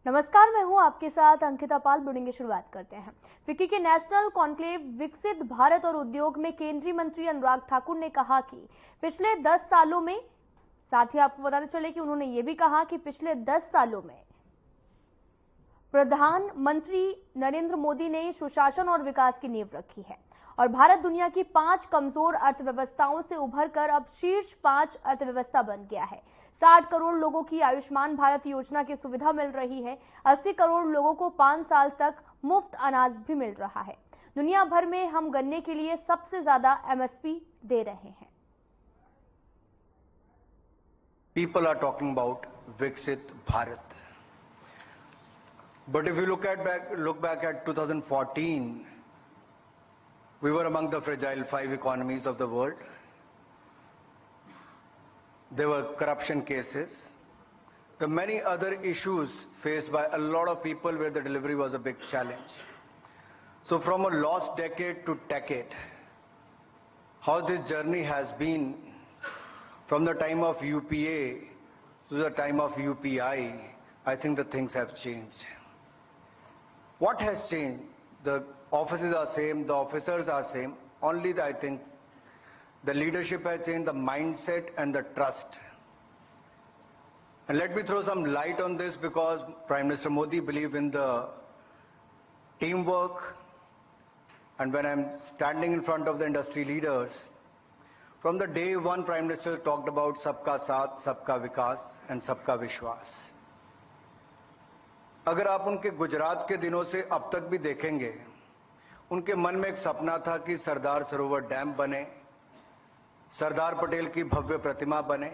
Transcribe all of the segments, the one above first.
नमस्कार, मैं हूं आपके साथ अंकिता पाल। बुलेटिन की शुरुआत करते हैं। फिक्की के नेशनल कॉन्क्लेव विकसित भारत और उद्योग में केंद्रीय मंत्री अनुराग ठाकुर ने कहा कि पिछले 10 सालों में, साथ ही आपको बताते चले कि उन्होंने ये भी कहा कि पिछले 10 सालों में प्रधानमंत्री नरेंद्र मोदी ने सुशासन और विकास की नींव रखी है और भारत दुनिया की 5 कमजोर अर्थव्यवस्थाओं से उभरकर अब शीर्ष 5 अर्थव्यवस्था बन गया है। 60 करोड़ लोगों की आयुष्मान भारत योजना की सुविधा मिल रही है। 80 करोड़ लोगों को 5 साल तक मुफ्त अनाज भी मिल रहा है। दुनिया भर में हम गन्ने के लिए सबसे ज्यादा एमएसपी दे रहे हैं। People are talking about Viksit Bharat. But if you look back at 2014, we were among the fragile 5 economies of the world. There were corruption cases. There were many other issues faced by a lot of people where the delivery was a big challenge. So from a lost decade to decade, how this journey has been from the time of UPA to the time of UPI, I think the things have changed. What has changed? The offices are same, the officers are same. Only I think the leadership has changed, the mindset and the trust. And let me throw some light on this because Prime Minister Modi believes in the teamwork. And when I'm standing in front of the industry leaders, from the day one, Prime Minister talked about Sabka Saath, Sabka Vikas and Sabka Vishwas. अगर आप उनके गुजरात के दिनों से अब तक भी देखेंगे, उनके मन में एक सपना था कि सरदार सरोवर डैम बने, सरदार पटेल की भव्य प्रतिमा बने।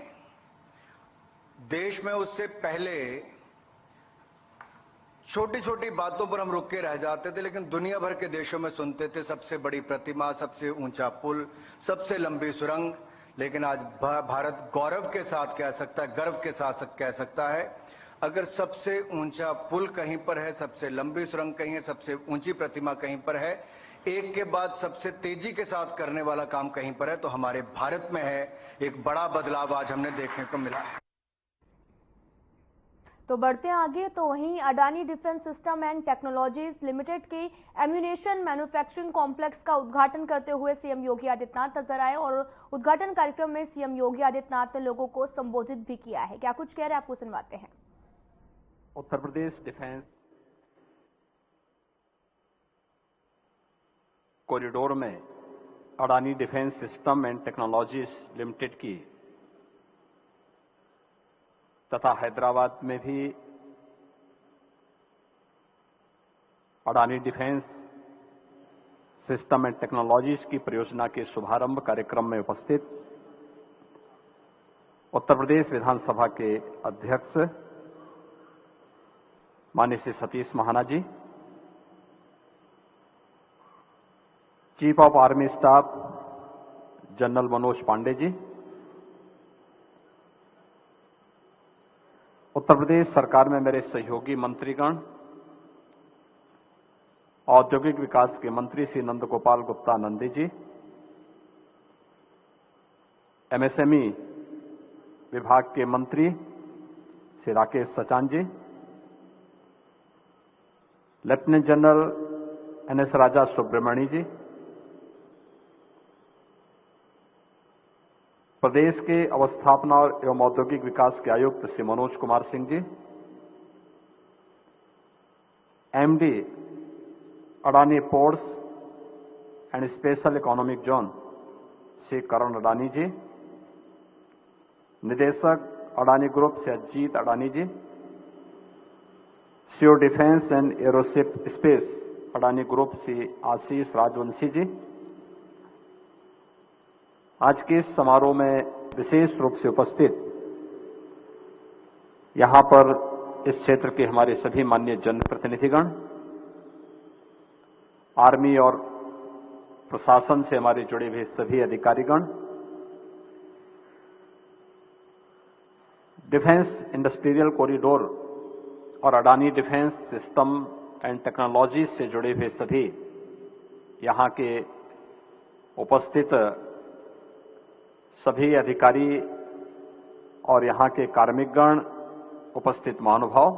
देश में उससे पहले छोटी छोटी बातों पर हम रुक के रह जाते थे, लेकिन दुनिया भर के देशों में सुनते थे सबसे बड़ी प्रतिमा, सबसे ऊंचा पुल, सबसे लंबी सुरंग। लेकिन आज भारत गौरव के साथ कह सकता है, गर्व के साथ कह सकता है, अगर सबसे ऊंचा पुल कहीं पर है, सबसे लंबी सुरंग कहीं है, सबसे ऊंची प्रतिमा कहीं पर है, एक के बाद सबसे तेजी के साथ करने वाला काम कहीं पर है, तो हमारे भारत में है। एक बड़ा बदलाव आज हमने देखने को मिला है। तो बढ़ते आगे, तो वहीं Adani defence system and technologies limited के एम्यूनेशन मैन्युफैक्चरिंग कॉम्प्लेक्स का उद्घाटन करते हुए सीएम योगी आदित्यनाथ नजर आए और उद्घाटन कार्यक्रम में सीएम योगी आदित्यनाथ ने लोगों को संबोधित भी किया है। क्या कुछ कह रहे हैं, आपको सुनवाते हैं। उत्तर प्रदेश डिफेंस कॉरिडोर में Adani defence system and technologies limited की तथा हैदराबाद में भी Adani defence system and technologies की परियोजना के शुभारंभ कार्यक्रम में उपस्थित उत्तर प्रदेश विधानसभा के अध्यक्ष माननीय Shri Satish Mahana ji, chief of army staff general Manoj Pande ji, Uttar Pradesh सरकार में मेरे सहयोगी मंत्रीगण, औद्योगिक विकास के मंत्री श्री नंद गोपाल गुप्ता नंदी जी, एमएसएमई विभाग के मंत्री Shri Rakesh Sachan ji, lieutenant general NS Raja Subramani ji, प्रदेश के अवस्थापना एवं औद्योगिक विकास के आयुक्त Shri Manoj Kumar Singh ji, MD Adani ports and special economic zone Shri Karan Adani जी, निदेशक Adani group Shri Ajeet Adani ji, CO defence and aerospace Adani group Shri Ashish Rajvanshi ji, आज के इस समारोह में विशेष रूप से उपस्थित यहां पर इस क्षेत्र के हमारे सभी माननीय जनप्रतिनिधिगण, आर्मी और प्रशासन से हमारे जुड़े हुए सभी अधिकारीगण, डिफेंस इंडस्ट्रियल कॉरिडोर और Adani defence system and technology से जुड़े हुए सभी यहां के उपस्थित सभी अधिकारी और यहां के कार्मिकगण, उपस्थित महानुभाव,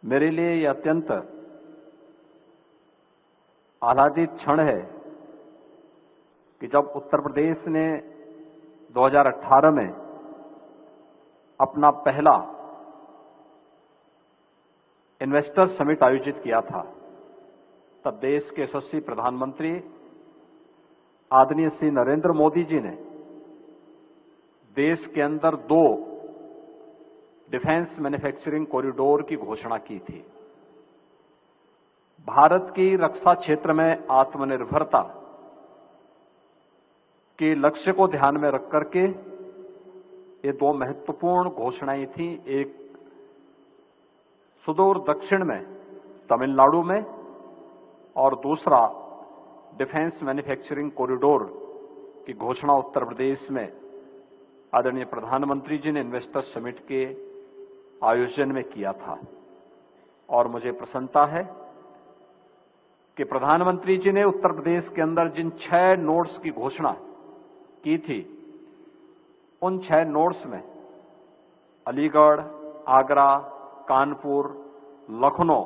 मेरे लिए यह अत्यंत आह्लादित क्षण है कि जब उत्तर प्रदेश ने 2018 में अपना पहला इन्वेस्टर समिट आयोजित किया था, तब देश के यशस्वी प्रधानमंत्री आदरणीय श्री नरेंद्र मोदी जी ने देश के अंदर 2 डिफेंस मैन्युफैक्चरिंग कॉरिडोर की घोषणा की थी। भारत की रक्षा क्षेत्र में आत्मनिर्भरता के लक्ष्य को ध्यान में रख करके ये 2 महत्वपूर्ण घोषणाएं थी। एक सुदूर दक्षिण में तमिलनाडु में और दूसरा डिफेंस मैन्युफैक्चरिंग कॉरिडोर की घोषणा उत्तर प्रदेश में आदरणीय प्रधानमंत्री जी ने इन्वेस्टर समिट के आयोजन में किया था। और मुझे प्रसन्नता है कि प्रधानमंत्री जी ने उत्तर प्रदेश के अंदर जिन 6 नोड्स की घोषणा की थी, उन 6 नोड्स में अलीगढ़, आगरा, कानपुर, लखनऊ,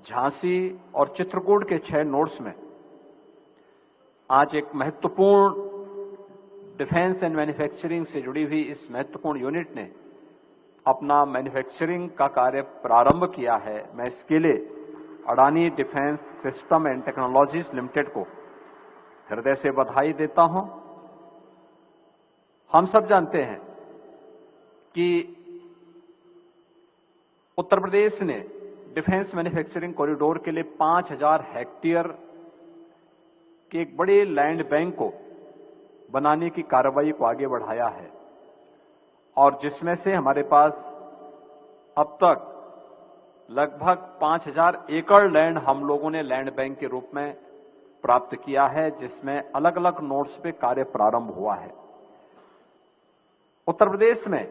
झांसी और चित्रकूट के 6 नोड्स में आज एक महत्वपूर्ण डिफेंस एंड मैन्युफैक्चरिंग से जुड़ी हुई इस महत्वपूर्ण यूनिट ने अपना मैन्युफैक्चरिंग का कार्य प्रारंभ किया है। मैं इसके लिए Adani defence system and technologies limited को हृदय से बधाई देता हूं। हम सब जानते हैं कि उत्तर प्रदेश ने डिफेंस मैन्युफैक्चरिंग कॉरिडोर के लिए 5000 हेक्टेयर के एक बड़े लैंड बैंक को बनाने की कार्रवाई को आगे बढ़ाया है, और जिसमें से हमारे पास अब तक लगभग 5000 एकड़ लैंड हम लोगों ने लैंड बैंक के रूप में प्राप्त किया है, जिसमें अलग अलग नोड्स पे कार्य प्रारंभ हुआ है। उत्तर प्रदेश में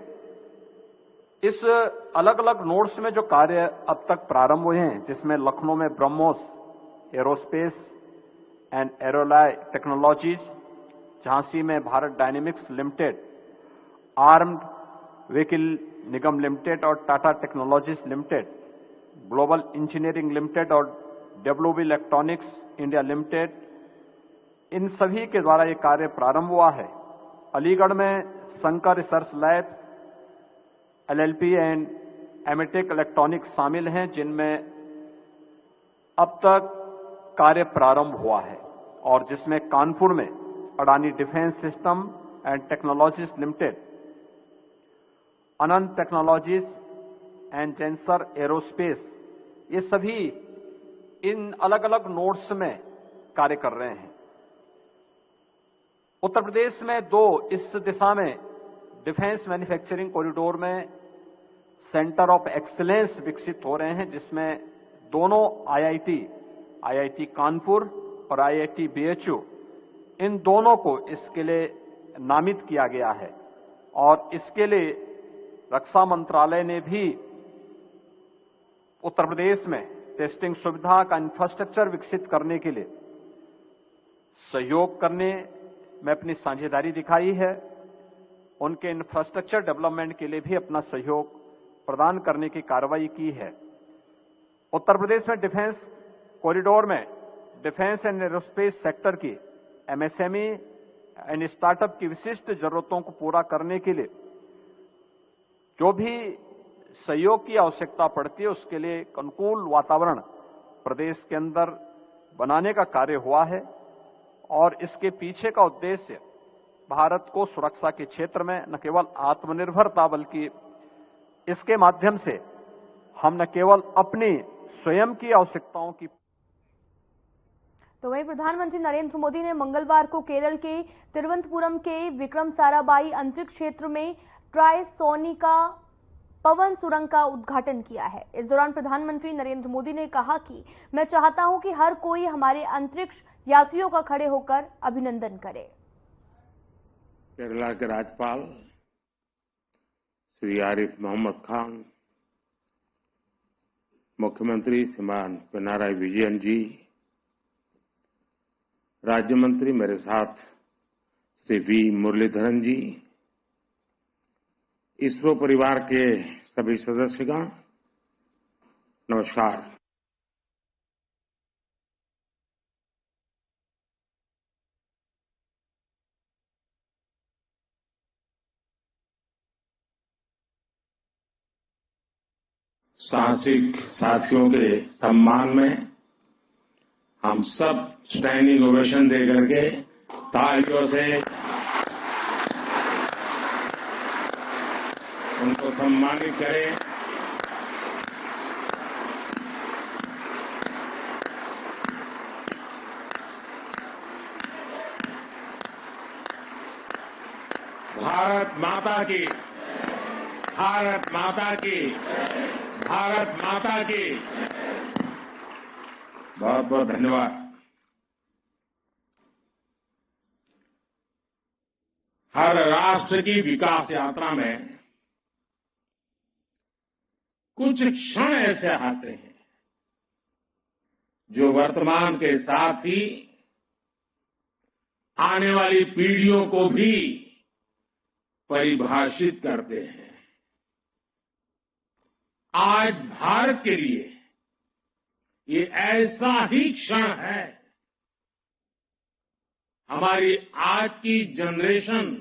इस अलग अलग नोड्स में जो कार्य अब तक प्रारंभ हुए हैं, जिसमें लखनऊ में BrahMos aerospace and Aerolloy technologies, Jhansi में Bharat dynamics limited, armoured vehicle Nigam limited और Tata technologies limited, global engineering limited और डब्ल्यूबी इलेक्ट्रॉनिक्स इंडिया लिमिटेड, इन सभी के द्वारा ये कार्य प्रारंभ हुआ है। अलीगढ़ में Shankar research lab, LLP and Emitech electronics शामिल हैं, जिनमें अब तक कार्य प्रारंभ हुआ है, और जिसमें कानपुर में Adani defence system and technologies limited, Anant technologies and Zensar aerospace, ये सभी इन अलग अलग नोड्स में कार्य कर रहे हैं। उत्तर प्रदेश में 2 इस दिशा में डिफेंस मैन्युफैक्चरिंग कॉरिडोर में सेंटर ऑफ एक्सीलेंस विकसित हो रहे हैं, जिसमें दोनों आईआईटी कानपुर और आईआईटी बीएचयू, इन दोनों को इसके लिए नामित किया गया है। और इसके लिए रक्षा मंत्रालय ने भी उत्तर प्रदेश में टेस्टिंग सुविधा का इंफ्रास्ट्रक्चर विकसित करने के लिए सहयोग करने में अपनी साझेदारी दिखाई है। उनके इंफ्रास्ट्रक्चर डेवलपमेंट के लिए भी अपना सहयोग प्रदान करने की कार्रवाई की है। उत्तर प्रदेश में डिफेंस कॉरिडोर में डिफेंस एंड एरोस्पेस सेक्टर की एमएसएमई एंड स्टार्टअप की विशिष्ट जरूरतों को पूरा करने के लिए जो भी सहयोग की आवश्यकता पड़ती है, उसके लिए एक अनुकूल वातावरण प्रदेश के अंदर बनाने का कार्य हुआ है। और इसके पीछे का उद्देश्य भारत को सुरक्षा के क्षेत्र में न केवल आत्मनिर्भरता, बल्कि इसके माध्यम से हम न केवल अपनी स्वयं की आवश्यकताओं की। तो वहीं प्रधानमंत्री नरेंद्र मोदी ने मंगलवार को केरल के तिरुवनंतपुरम के विक्रम साराभाई अंतरिक्ष क्षेत्र में ट्राइसोनिका पवन सुरंग का उद्घाटन किया है। इस दौरान प्रधानमंत्री नरेंद्र मोदी ने कहा कि मैं चाहता हूं कि हर कोई हमारे अंतरिक्ष यात्रियों का खड़े होकर अभिनंदन करे। केरला के राज्यपाल श्री आरिफ मोहम्मद खान, मुख्यमंत्री श्रीमान पिनाराई विजयन जी, राज्य मंत्री मेरे साथ श्री वी मुरलीधरन जी, इसरो परिवार के सभी सदस्यगण नमस्कार। साहसिक साथियों के सम्मान में हम सब स्टैंडिंग ओवेशन दे करके तालियों से उनको सम्मानित करें। भारत माता की, भारत माता की, भारत माता की। बहुत बहुत धन्यवाद। हर राष्ट्र की विकास यात्रा में कुछ क्षण ऐसे आते हैं जो वर्तमान के साथ ही आने वाली पीढ़ियों को भी परिभाषित करते हैं। आज भारत के लिए ये ऐसा ही क्षण है। हमारी आज की जनरेशन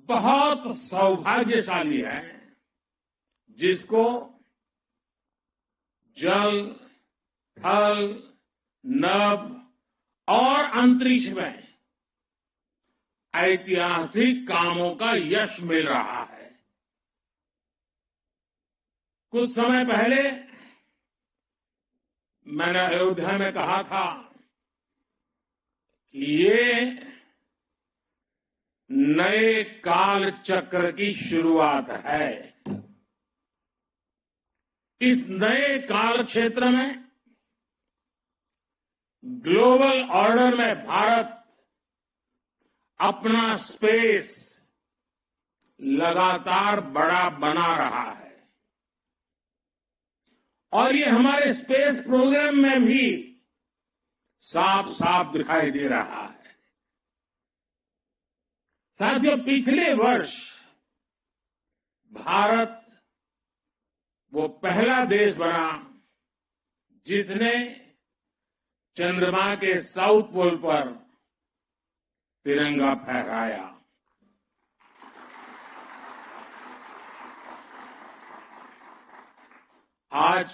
बहुत सौभाग्यशाली है जिसको जल, थल, नभ और अंतरिक्ष में ऐतिहासिक कामों का यश मिल रहा है। कुछ समय पहले मैंने अयोध्या में कहा था कि ये नए काल चक्र की शुरुआत है। इस नए काल क्षेत्र में ग्लोबल ऑर्डर में भारत अपना स्पेस लगातार बड़ा बना रहा है और ये हमारे स्पेस प्रोग्राम में भी साफ साफ दिखाई दे रहा है। साथियों, पिछले वर्ष भारत वो पहला देश बना जिसने चंद्रमा के साउथ पोल पर तिरंगा फहराया। आज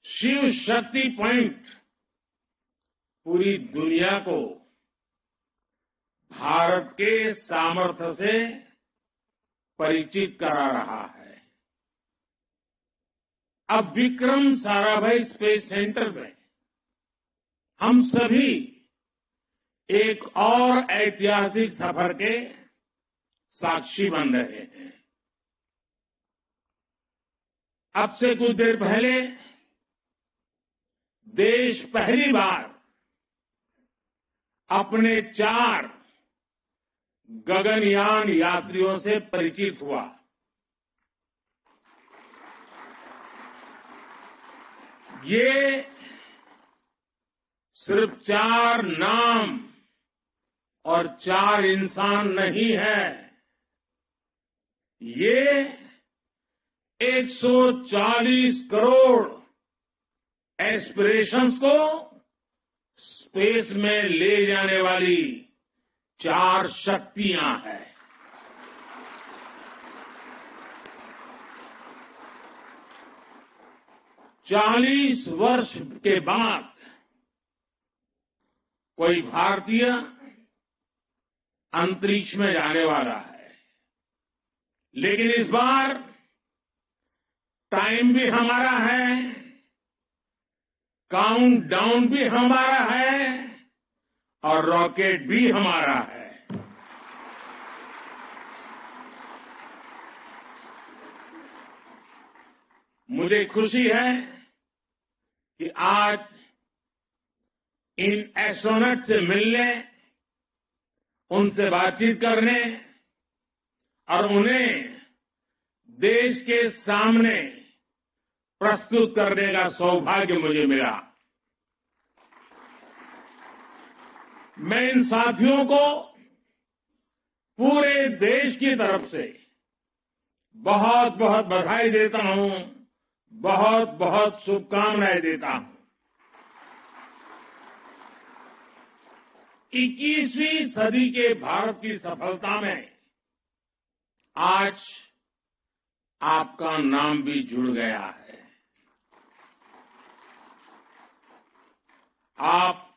शिव शक्ति पॉइंट पूरी दुनिया को भारत के सामर्थ्य से परिचित करा रहा है। अब विक्रम साराभाई स्पेस सेंटर में हम सभी एक और ऐतिहासिक सफर के साक्षी बन रहे हैं। अब से कुछ देर पहले देश पहली बार अपने 4 गगनयान यात्रियों से परिचित हुआ। ये सिर्फ 4 नाम और 4 इंसान नहीं है, ये 140 करोड़ एस्पिरेशंस को स्पेस में ले जाने वाली 4 शक्तियां हैं। चालीस वर्ष के बाद कोई भारतीय अंतरिक्ष में जाने वाला है, लेकिन इस बार टाइम भी हमारा है, काउंट डाउन भी हमारा है और रॉकेट भी हमारा है। मुझे खुशी है कि आज इन एस्ट्रोनॉट से मिलने, उनसे बातचीत करने और उन्हें देश के सामने प्रस्तुत करने का सौभाग्य मुझे मिला। मैं इन साथियों को पूरे देश की तरफ से बहुत बहुत बधाई देता हूं, बहुत बहुत शुभकामनाएं देता हूं। 21वीं सदी के भारत की सफलता में आज आपका नाम भी जुड़ गया है। आप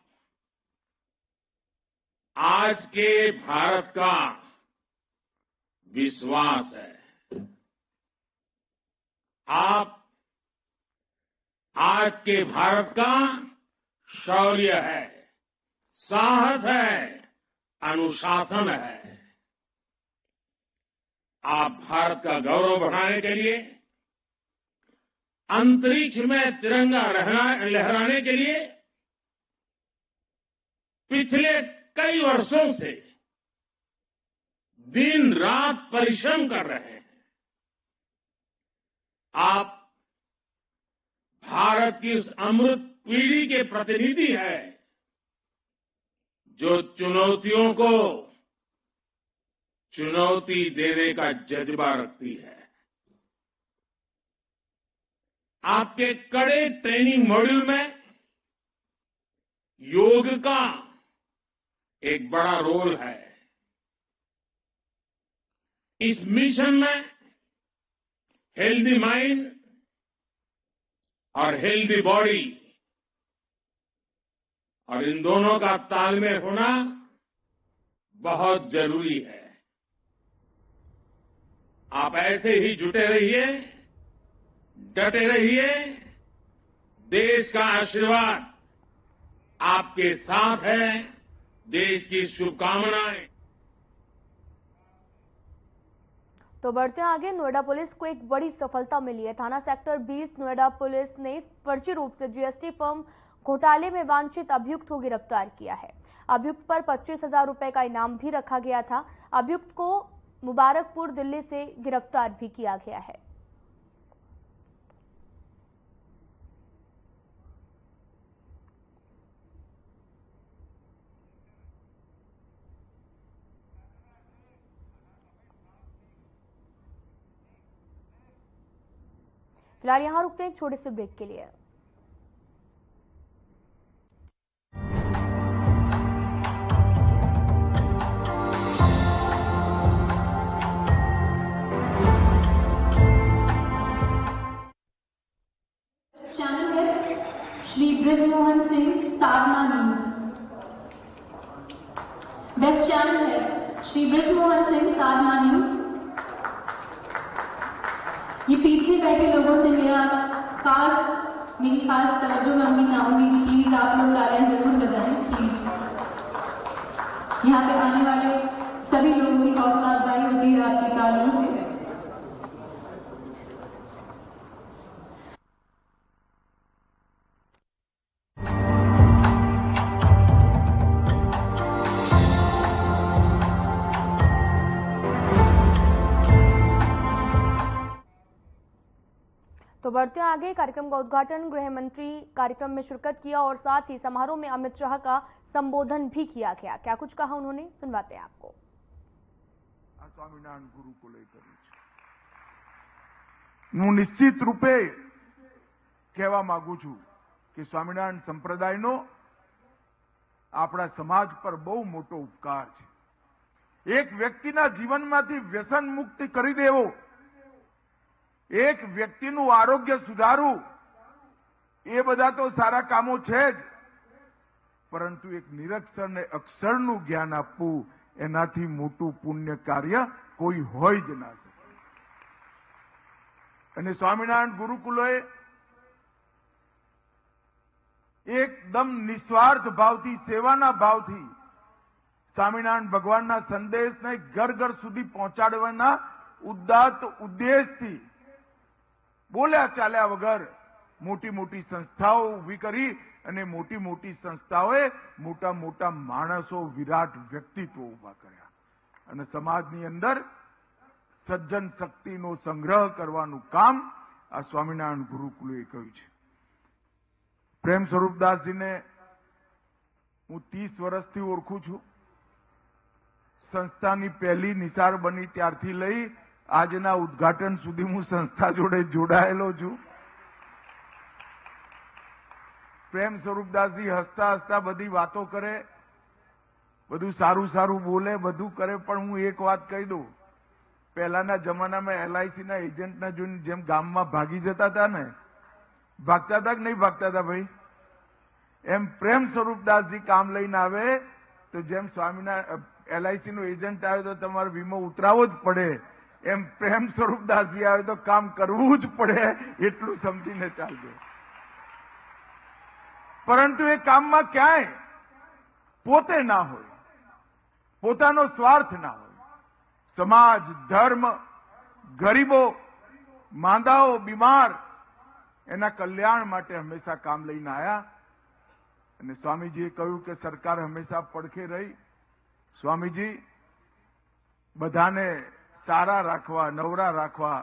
आज के भारत का विश्वास है। आप आज के भारत का शौर्य है, साहस है, अनुशासन है। आप भारत का गौरव बढ़ाने के लिए, अंतरिक्ष में तिरंगा लहराने के लिए पिछले कई वर्षों से दिन रात परिश्रम कर रहे हैं। आप भारत की उस अमृत पीढ़ी के प्रतिनिधि हैं जो चुनौतियों को चुनौती देने का जज्बा रखती है। आपके कड़े ट्रेनिंग मॉड्यूल में योग का एक बड़ा रोल है। इस मिशन में हेल्दी माइंड और हेल्दी बॉडी और इन दोनों का तालमेल होना बहुत जरूरी है। आप ऐसे ही जुटे रहिए, डटे रहिए। देश का आशीर्वाद आपके साथ है। देश की शुभकामनाएं। तो बढ़ते हैं आगे। नोएडा पुलिस को एक बड़ी सफलता मिली है। थाना सेक्टर 20 नोएडा पुलिस ने फर्जी रूप से जीएसटी फर्म घोटाले में वांछित अभियुक्त को गिरफ्तार किया है। अभियुक्त पर 25,000 रुपए का इनाम भी रखा गया था। अभियुक्त को मुबारकपुर दिल्ली से गिरफ्तार भी किया गया है। फिलहाल यहां रुकते हैं एक छोटे से ब्रेक के लिए। चैनल है श्री बृजमोहन सिंह साधना न्यूज। बेस्ट चैनल है श्री बृजमोहन सिंह साधना न्यूज। ये पीछे बैठे लोगों से मेरी खास तवज्जो मैं उनकी चाहूंगी कि प्लीज आप लोग तालियां जरूर बजाएं प्लीज। यहाँ पे आने वाले सभी लोगों की हौसला अफजाई होती है आपकी तालियों से। तो बढ़ते आगे। कार्यक्रम का उद्घाटन गृह मंत्री कार्यक्रम में शिरकत किया और साथ ही समारोह में अमित शाह का संबोधन भी किया गया। क्या कुछ कहा उन्होंने, सुनवाते हैं आपको। स्वामीनारायण गुरु को लेकर હું નિશ્ચિત રૂપે કહેવા માંગુ છું કે સ્વામિનારાયણ સંપ્રદાયનો આપણા સમાજ પર બહુ મોટો ઉપકાર છે। એક વ્યક્તિના જીવનમાંથી વ્યસન મુક્તિ કરી દેવો, એક વ્યક્તિનું આરોગ્ય સુધારવું, એ બધા તો સારા કામો છે જ, પરંતુ એક નિરક્ષર ને અક્ષરનું જ્ઞાન આપવું એનાથી મોટું પુણ્ય કાર્ય કોઈ હોય જ ના શકે। અને સ્વામિનારાયણ ગુરુકુલોએ એકદમ નિસ્વાર્થ ભાવથી, સેવાના ભાવથી સ્વામિનારાયણ ભગવાનના સંદેશને ઘર ઘર સુધી પહોંચાડવાના ઉદાત્ત ઉદ્દેશથી બોલ્યા ચાલ્યા વગર મોટી મોટી સંસ્થાઓ ઊભી કરી અને મોટી મોટી સંસ્થાઓએ મોટા મોટા માણસો, વિરાટ વ્યક્તિત્વ ઊભા કર્યા અને સમાજની અંદર સજ્જન શક્તિનો સંગ્રહ કરવાનું કામ આ સ્વામિનારાયણ ગુરુકુલે કર્યું છે। પ્રેમ સ્વરૂપદાસજીને હું 30 વર્ષથી ઓળખું છું। સંસ્થાની પહેલી નિશાળ બની ત્યારથી લઈ આજના ઉદ્ઘાટન સુધી હું સંસ્થા જોડે જોડાયેલો છું. પ્રેમ સ્વરૂપદાસજી હસતા હસતા બધી વાતો કરે, બધું સારું સારું બોલે, બધું કરે, પણ હું એક વાત કહી દઉં, પહેલાના જમાનામાં LICના એજન્ટના જોઈને જેમ ગામમાં ભાગી જતા હતા ને, ભાગતા હતા કે નહીં ભાગતા હતા ભાઈ, એમ પ્રેમ સ્વરૂપદાસજી કામ લઈને આવે તો જેમ LICનો એજન્ટ આવે તો તમારે વીમો ઉતરાવવો જ પડે, એમ પ્રેમ સ્વરૂપદાસજી આવે તો કામ કરવું જ પડે, એટલું સમજીને ચાલજો. પરંતુ એ કામમાં ક્યાંય પોતે ના હોય, પોતાનો સ્વાર્થ ના હોય. સમાજ, ધર્મ, ગરીબો, માંદાઓ, બીમાર, એના કલ્યાણ માટે હંમેશા કામ લઈને આવ્યા. અને સ્વામીજીએ કહ્યું કે સરકાર હંમેશા પડખે રહી. સ્વામીજી બધાને સારા રાખવા, નવરા રાખવા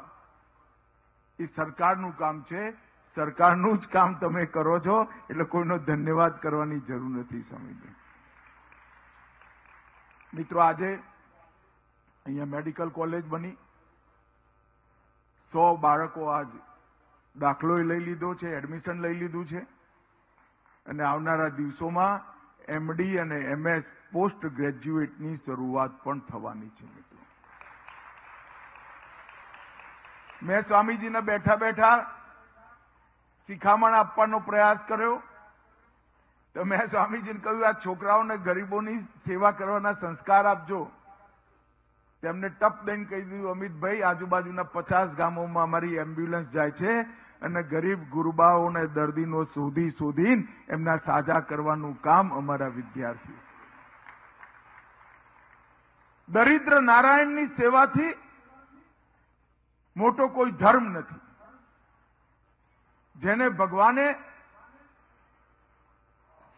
એ સરકારનું કામ છે. સરકારનું જ કામ તમે કરો છો, એટલે કોઈનો ધન્યવાદ કરવાની જરૂર નથી. સ્વામીજી મિત્રો, આજે અહીંયા મેડિકલ કોલેજ બની, 100 બાળકો આજ દાખલો લઈ લીધો છે, એડમિશન લઈ લીધું છે, અને આવનારા દિવસોમાં MD અને MS પોસ્ટ ગ્રેજ્યુએટની શરૂઆત પણ થવાની છે. મિત્રો, મેં સ્વામીજીને બેઠા બેઠા શિખામણ આપવાનો પ્રયાસ કર્યો તો મેં સ્વામીજીને કહ્યું, આ છોકરાઓને ગરીબોની સેવા કરવાના સંસ્કાર આપજો. તેમને ટપ દઈને કહી દીધું, અમિતભાઈ, આજુબાજુના 50 ગામોમાં અમારી એમ્બ્યુલન્સ જાય છે અને ગરીબ ગુરબાઓને દર્દીનો શોધીને એમના સાજા કરવાનું કામ અમારા વિદ્યાર્થીઓ. દરિદ્ર નારાયણની સેવાથી મોટો કોઈ ધર્મ નથી. જેને ભગવાને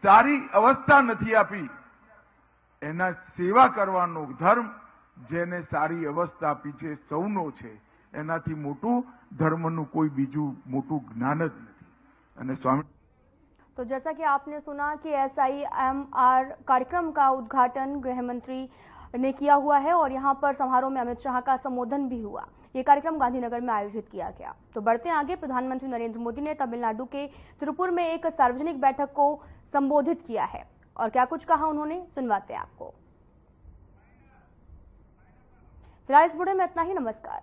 સારી અવસ્થા નથી આપી, એના સેવા કરવાનો ધર્મ જેને સારી અવસ્થા આપી છે સૌનો છે. એનાથી મોટું धर्म कोई बीजू मोटू ज्ञान ज नहीं. અને स्वामी, तो जैसा कि आपने सुना कि SIMR कार्यक्रम का उद्घाटन गृह मंत्री ने किया हुआ है और यहां पर समारोह में अमित शाह का संबोधन भी हुआ. ये कार्यक्रम गांधीनगर में आयोजित किया गया. तो बढ़ते आगे, प्रधानमंत्री नरेंद्र मोदी ने तमिलनाडु के तिरुपुर में एक सार्वजनिक बैठक को संबोधित किया है और क्या कुछ कहा उन्होंने, सुनवाते हैं आपको. फिलहाल इस बुलेटिन में इतना ही. नमस्कार.